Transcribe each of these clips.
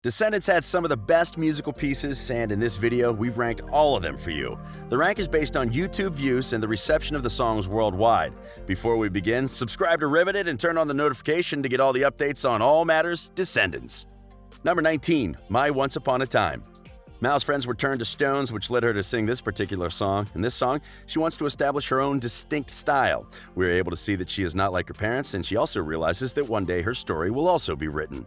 Descendants had some of the best musical pieces, and in this video, we've ranked all of them for you. The rank is based on YouTube views and the reception of the songs worldwide. Before we begin, subscribe to Riveted and turn on the notification to get all the updates on all matters Descendants. Number 19, My Once Upon a Time. Mal's friends were turned to stones, which led her to sing this particular song. In this song, she wants to establish her own distinct style. We're able to see that she is not like her parents, and she also realizes that one day her story will also be written.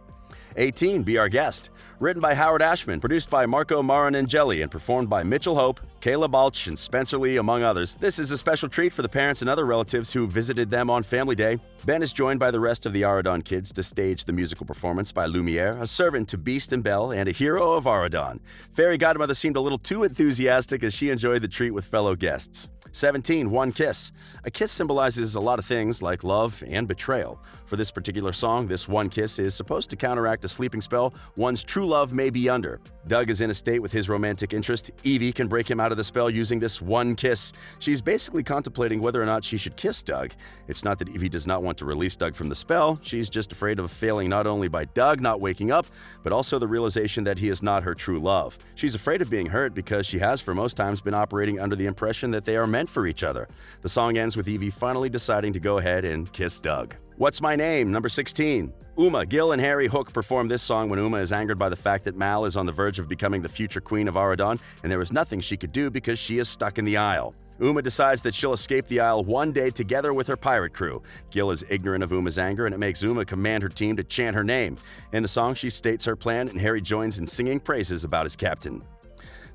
18, Be Our Guest. Written by Howard Ashman, produced by Marco Marinangeli, and performed by Mitchell Hope, Kayla Balch, and Spencer Lee, among others. This is a special treat for the parents and other relatives who visited them on Family Day. Ben is joined by the rest of the Aradon kids to stage the musical performance by Lumiere, a servant to Beast and Belle, and a hero of Aradon. Fairy Godmother seemed a little too enthusiastic as she enjoyed the treat with fellow guests. 17, One Kiss. A kiss symbolizes a lot of things like love and betrayal. For this particular song, this one kiss is supposed to counteract a sleeping spell one's true love may be under. Doug is in a state with his romantic interest. Evie can break him out of the spell using this one kiss. She's basically contemplating whether or not she should kiss Doug. It's not that Evie does not want to release Doug from the spell. She's just afraid of failing not only by Doug not waking up, but also the realization that he is not her true love. She's afraid of being hurt because she has for most times been operating under the impression that they are meant for each other. The song ends with Evie finally deciding to go ahead and kiss Doug. What's My Name? Number 16. Uma. Gil and Harry Hook perform this song when Uma is angered by the fact that Mal is on the verge of becoming the future queen of Aradon, and there is nothing she could do because she is stuck in the Isle. Uma decides that she'll escape the Isle one day together with her pirate crew. Gil is ignorant of Uma's anger, and it makes Uma command her team to chant her name. In the song, she states her plan, and Harry joins in singing praises about his captain.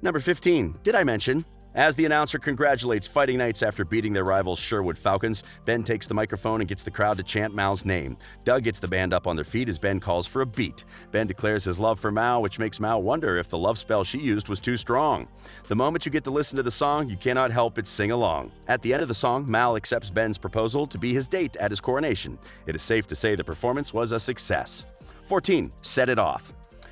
Number 15. Did I mention? As the announcer congratulates Fighting Knights after beating their rivals Sherwood Falcons, Ben takes the microphone and gets the crowd to chant Mal's name. Doug gets the band up on their feet as Ben calls for a beat. Ben declares his love for Mal, which makes Mal wonder if the love spell she used was too strong. The moment you get to listen to the song, you cannot help but sing along. At the end of the song, Mal accepts Ben's proposal to be his date at his coronation. It is safe to say the performance was a success. 14. Set It Off.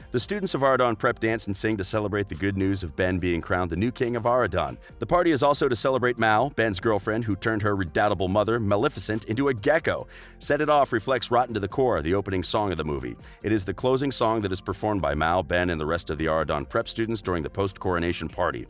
The students of Aradon prep dance and sing to celebrate the good news of Ben being crowned the new king of Aradon. The party is also to celebrate Mal, Ben's girlfriend, who turned her redoubtable mother, Maleficent, into a gecko. Set It Off reflects Rotten to the Core, the opening song of the movie. It is the closing song that is performed by Mal, Ben, and the rest of the Aradon prep students during the post-coronation party.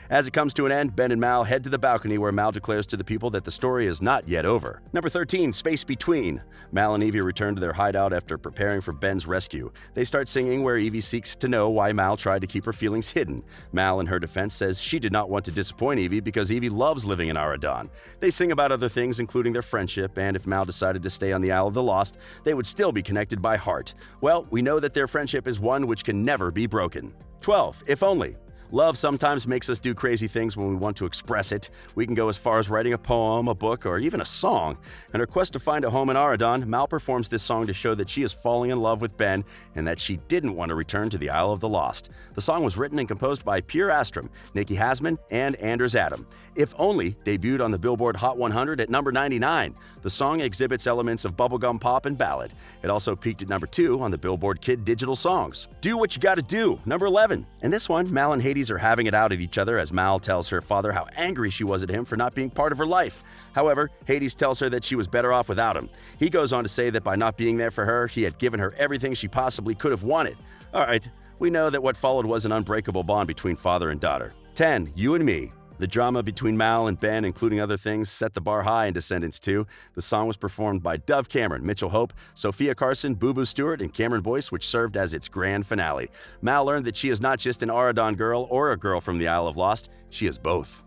As it comes to an end, Ben and Mal head to the balcony where Mal declares to the people that the story is not yet over. Number 13, Space Between. Mal and Evie return to their hideout after preparing for Ben's rescue. They start singing where Evie seeks to know why Mal tried to keep her feelings hidden. Mal, in her defense, says she did not want to disappoint Evie because Evie loves living in Aradon. They sing about other things, including their friendship, and if Mal decided to stay on the Isle of the Lost, they would still be connected by heart. Well, we know that their friendship is one which can never be broken. 12, If Only. Love sometimes makes us do crazy things when we want to express it. We can go as far as writing a poem, a book, or even a song. In her quest to find a home in Aradon, Mal performs this song to show that she is falling in love with Ben and that she didn't want to return to the Isle of the Lost. The song was written and composed by Pierre Astrom, Nikki Hasman, and Anders Adam. If Only debuted on the Billboard Hot 100 at number 99. The song exhibits elements of bubblegum pop and ballad. It also peaked at number 2 on the Billboard Kid Digital Songs. Do What You Gotta Do, number 11. In this one, Mal and Hades are having it out at each other as Mal tells her father how angry she was at him for not being part of her life. However, Hades tells her that she was better off without him. He goes on to say that by not being there for her, he had given her everything she possibly could have wanted. Alright, we know that what followed was an unbreakable bond between father and daughter. 10. You and Me. The drama between Mal and Ben, including other things, set the bar high in Descendants 2. The song was performed by Dove Cameron, Mitchell Hope, Sophia Carson, Boo Boo Stewart, and Cameron Boyce, which served as its grand finale. Mal learned that she is not just an Aradon girl or a girl from the Isle of Lost, she is both.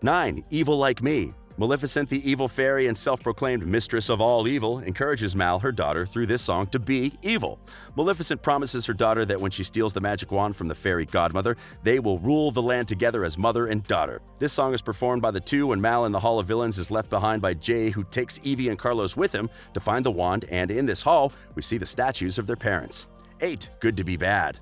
9. Evil Like Me. Maleficent, the evil fairy and self-proclaimed mistress of all evil, encourages Mal, her daughter, through this song to be evil. Maleficent promises her daughter that when she steals the magic wand from the fairy godmother, they will rule the land together as mother and daughter. This song is performed by the two when Mal in the Hall of Villains is left behind by Jay, who takes Evie and Carlos with him to find the wand, and in this hall, we see the statues of their parents. 8. Good to Be Bad.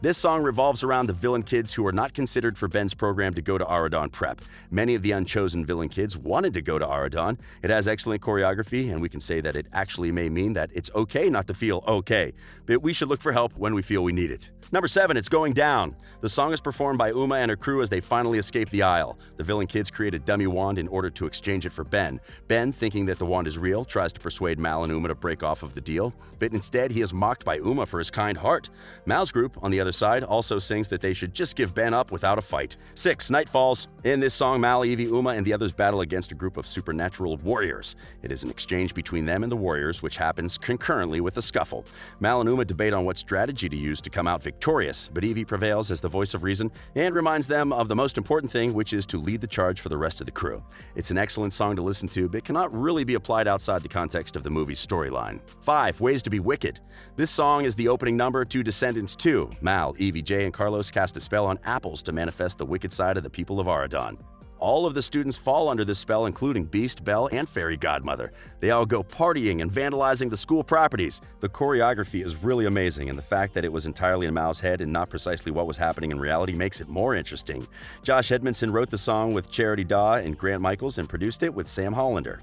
This song revolves around the villain kids who are not considered for Ben's program to go to Aradon Prep. Many of the unchosen villain kids wanted to go to Aradon. It has excellent choreography, and we can say that it actually may mean that it's okay not to feel okay, but we should look for help when we feel we need it. Number 7, It's Going Down. The song is performed by Uma and her crew as they finally escape the aisle. The villain kids create a dummy wand in order to exchange it for Ben. Ben, thinking that the wand is real, tries to persuade Mal and Uma to break off of the deal, but instead he is mocked by Uma for his kind heart. Mal's group, on the other side, also sings that they should just give Ben up without a fight. 6, Night Falls. In this song, Mal, Evie, Uma, and the others battle against a group of supernatural warriors. It is an exchange between them and the warriors, which happens concurrently with a scuffle. Mal and Uma debate on what strategy to use to come out victorious, but Evie prevails as the voice of reason and reminds them of the most important thing, which is to lead the charge for the rest of the crew. It's an excellent song to listen to, but cannot really be applied outside the context of the movie's storyline. 5, Ways to be Wicked. This song is the opening number to Descendants 2. Mal, Evie, Jay, and Carlos cast a spell on apples to manifest the wicked side of the people of Aradon. All of the students fall under this spell, including Beast, Belle, and Fairy Godmother. They all go partying and vandalizing the school properties. The choreography is really amazing, and the fact that it was entirely in Mal's head and not precisely what was happening in reality makes it more interesting. Josh Edmondson wrote the song with Charity Daw and Grant Michaels and produced it with Sam Hollander.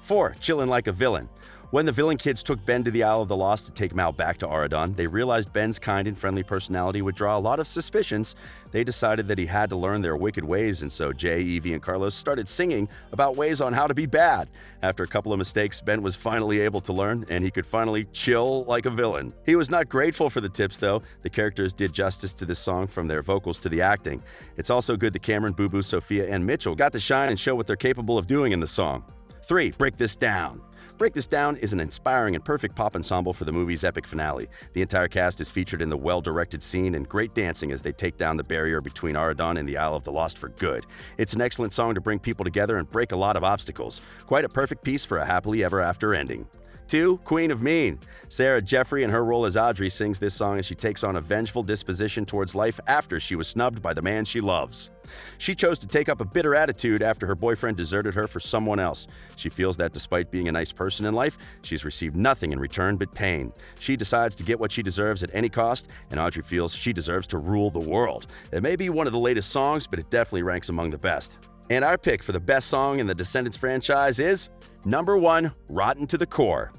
4, Chillin' Like a Villain. When the villain kids took Ben to the Isle of the Lost to take Mal back to Aradon, they realized Ben's kind and friendly personality would draw a lot of suspicions. They decided that he had to learn their wicked ways, and so Jay, Evie, and Carlos started singing about ways on how to be bad. After a couple of mistakes, Ben was finally able to learn, and he could finally chill like a villain. He was not grateful for the tips, though. The characters did justice to this song from their vocals to the acting. It's also good that Cameron, Boo Boo, Sophia, and Mitchell got to shine and show what they're capable of doing in the song. 3, Break This Down. Break This Down is an inspiring and perfect pop ensemble for the movie's epic finale. The entire cast is featured in the well-directed scene and great dancing as they take down the barrier between Aradon and the Isle of the Lost for good. It's an excellent song to bring people together and break a lot of obstacles. Quite a perfect piece for a happily ever after ending. 2, Queen of Mean. Sarah Jeffrey, in her role as Audrey, sings this song as she takes on a vengeful disposition towards life after she was snubbed by the man she loves. She chose to take up a bitter attitude after her boyfriend deserted her for someone else. She feels that despite being a nice person in life, she's received nothing in return but pain. She decides to get what she deserves at any cost, and Audrey feels she deserves to rule the world. It may be one of the latest songs, but it definitely ranks among the best. And our pick for the best song in the Descendants franchise is number 1, Rotten to the Core.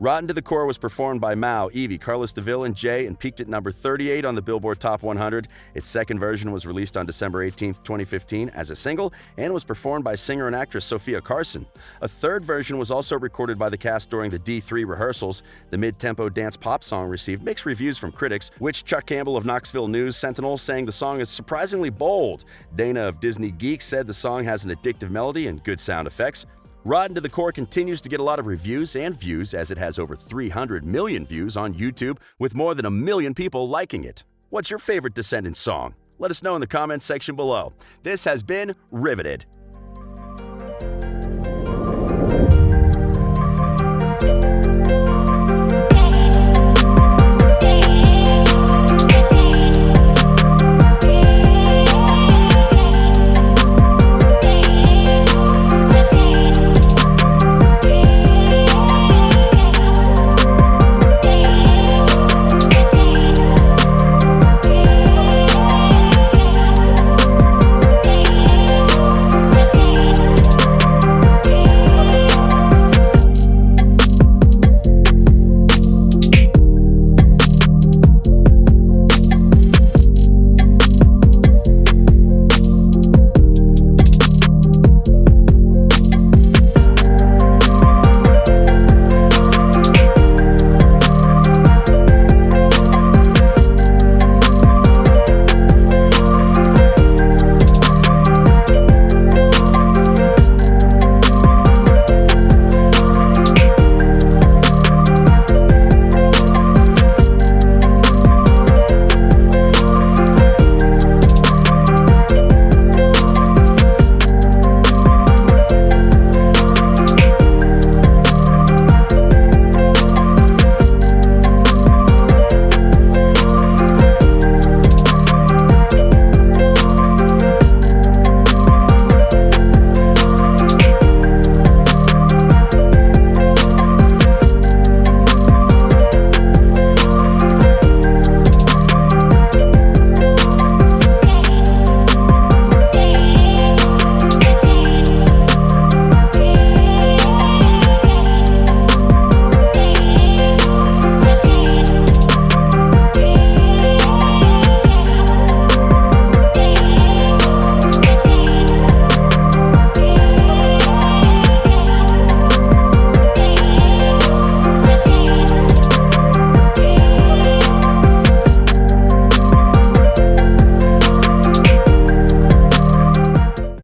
Rotten to the Core was performed by Mal, Evie, Carlos DeVille, and Jay and peaked at number 38 on the Billboard Top 100. Its second version was released on December 18, 2015 as a single and was performed by singer and actress Sophia Carson. A third version was also recorded by the cast during the D3 rehearsals. The mid-tempo dance pop song received mixed reviews from critics, which Chuck Campbell of Knoxville News Sentinel saying the song is surprisingly bold. Dana of Disney Geek said the song has an addictive melody and good sound effects. Rotten to the Core continues to get a lot of reviews and views as it has over 300 million views on YouTube with more than 1 million people liking it. What's your favorite Descendants song? Let us know in the comments section below. This has been Riveted.